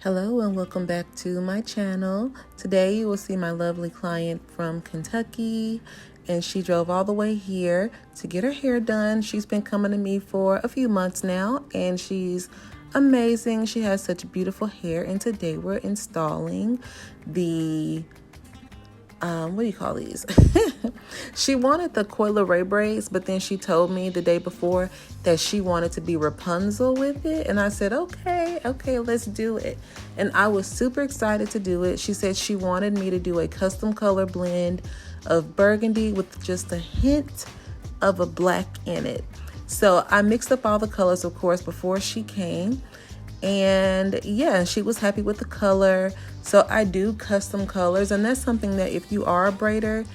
Hello and welcome back to my channel. Today you will see my lovely client from Kentucky, and she drove all the way here to get her hair done. She's been coming to me for a few months now and she's amazing. She has such beautiful hair, and today we're installing the what do you call these? She wanted the coil braids, but then she told me the day before that she wanted to be Rapunzel with it. And I said, okay, let's do it. And I was super excited to do it. She said she wanted me to do a custom color blend of burgundy with just a hint of a black in it. So I mixed up all the colors, of course, before she came. And yeah, she was happy with the color. So I do custom colors, and that's something that if you are a braider,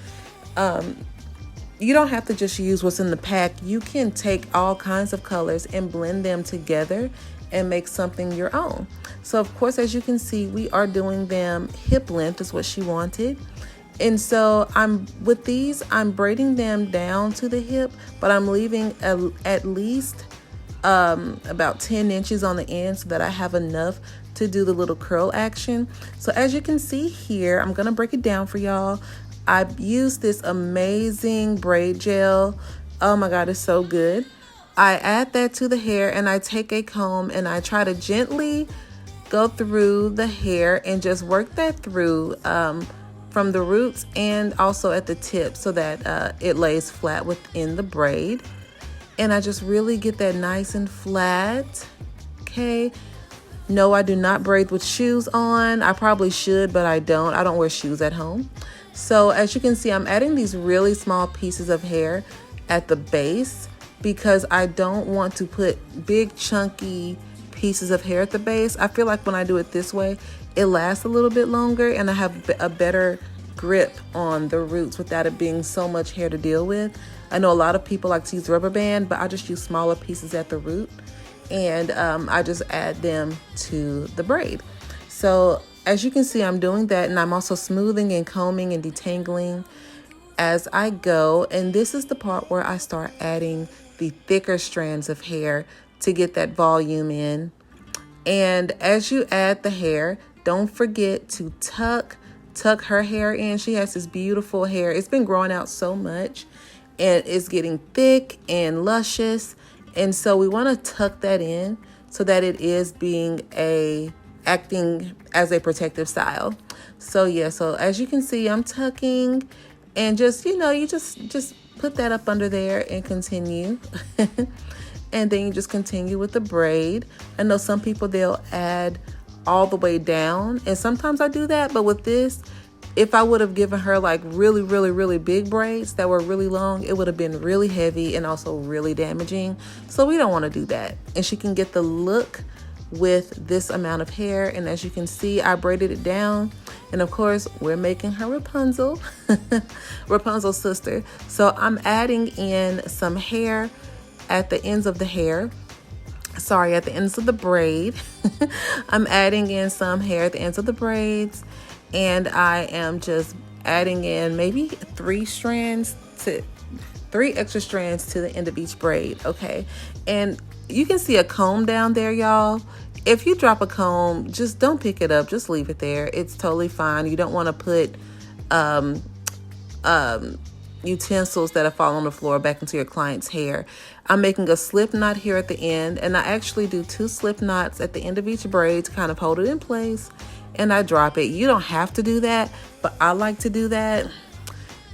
you don't have to just use what's in the pack. You can take all kinds of colors and blend them together and make something your own. So of course, as you can see, we are doing them hip length is what she wanted. And so I'm braiding them down to the hip, but I'm leaving at least about 10 inches on the end so that I have enough to do the little curl action. So as you can see here, I'm gonna break it down for y'all. I used this amazing braid gel. Oh my God, it's so good. I add that to the hair and I take a comb and I try to gently go through the hair and just work that through from the roots and also at the tip so that it lays flat within the braid. And I just really get that nice and flat. Okay. No, I do not braid with shoes on. I probably should, but I don't. I don't wear shoes at home. So as you can see, I'm adding these really small pieces of hair at the base because I don't want to put big chunky pieces of hair at the base. I feel like when I do it this way, it lasts a little bit longer and I have a better grip on the roots without it being so much hair to deal with. I know a lot of people like to use rubber band, but I just use smaller pieces at the root and I just add them to the braid. So as you can see, I'm doing that, and I'm also smoothing and combing and detangling as I go. And this is the part where I start adding the thicker strands of hair to get that volume in. And as you add the hair, don't forget to tuck her hair in. She has this beautiful hair. It's been growing out so much and it's getting thick and luscious. And so we want to tuck that in so that it is acting as a protective style. So yeah, so as you can see, I'm tucking and just, you just put that up under there and continue. And then you just continue with the braid. I know some people, they'll add all the way down, and sometimes I do that, but with this, if I would have given her like really big braids that were really long, it would have been really heavy and also really damaging. So we don't want to do that. And she can get the look with this amount of hair. And as you can see, I braided it down. And of course, we're making her Rapunzel, Rapunzel's sister. So I'm adding in some hair at the ends of the hair. Sorry, at the ends of the braid. I'm adding in some hair at the ends of the braids. And I am just adding in maybe three extra strands to the end of each braid. Okay. And you can see a comb down there, y'all. If you drop a comb, just don't pick it up. Just leave it there. It's totally fine. You don't want to put utensils that have fallen on the floor back into your client's hair. I'm making a slip knot here at the end, and I actually do 2 slip knots at the end of each braid to kind of hold it in place, and I drop it. You don't have to do that, but I like to do that.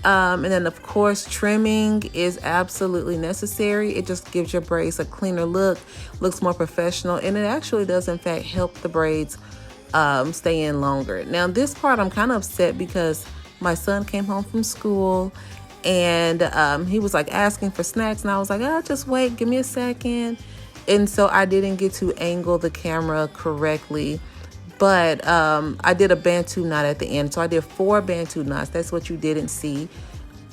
And then of course, trimming is absolutely necessary. It just gives your braids a cleaner look, looks more professional, and it actually does in fact help the braids stay in longer. Now this part I'm kind of upset because my son came home from school and he was like asking for snacks, and I was like, oh, just wait, give me a second. And so I didn't get to angle the camera correctly, but I did a Bantu knot at the end. So I did 4 Bantu knots. That's what you didn't see.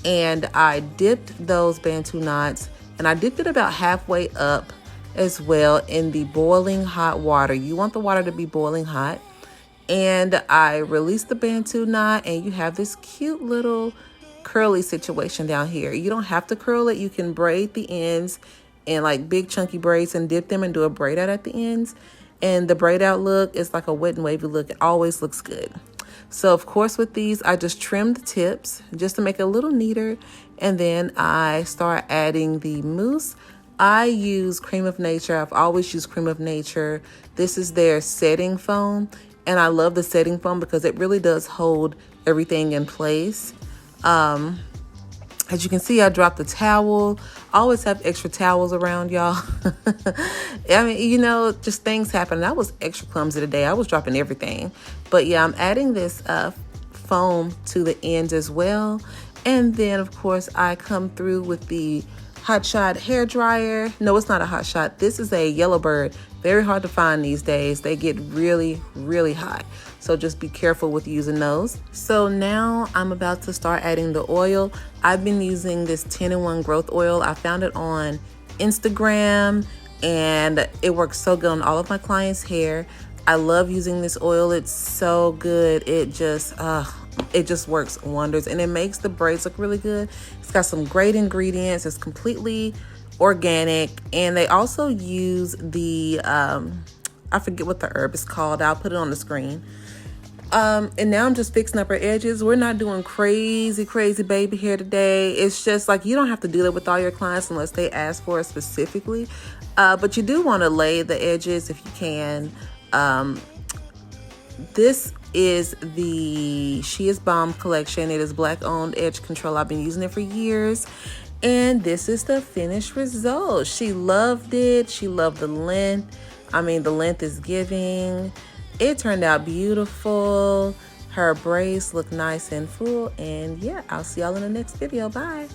And I dipped those Bantu knots, and I dipped it about halfway up as well in the boiling hot water. You want the water to be boiling hot. And I released the Bantu knot, and you have this cute little curly situation down here. You don't have to curl it. You can braid the ends in like big chunky braids and dip them and do a braid out at the ends. And the braid out look is like a wet and wavy look. It always looks good. So of course with these, I just trim the tips just to make it a little neater. And then I start adding the mousse. I use Cream of Nature. I've always used Cream of Nature. This is their setting foam. And I love the setting foam because it really does hold everything in place. As you can see, I dropped the towel. I always have extra towels around, y'all. I mean, you know, just things happen. I was extra clumsy today. I was dropping everything. But yeah, I'm adding this foam to the ends as well. And then, of course, I come through with the Hot Shot hair dryer. No, it's not a Hot Shot. This is a Yellowbird. Very hard to find these days. They get really, really hot. So just be careful with using those. So now I'm about to start adding the oil. I've been using this 10-in-1 growth oil. I found it on Instagram and it works so good on all of my clients' hair. I love using this oil. It's so good. It just works wonders and it makes the braids look really good. It's got some great ingredients. It's completely organic, and they also use the I forget what the herb is called. I'll put it on the screen. And now I'm just fixing up her edges. We're not doing crazy baby hair today. It's just like, you don't have to do that with all your clients unless they ask for it specifically. But you do want to lay the edges if you can. This is the She Is Bomb collection. It is black owned edge control. I've been using it for years. And this is the finished result. She loved it. She loved the length. I mean, the length is giving. It turned out beautiful. Her braids look nice and full. And yeah, I'll see y'all in the next video. Bye.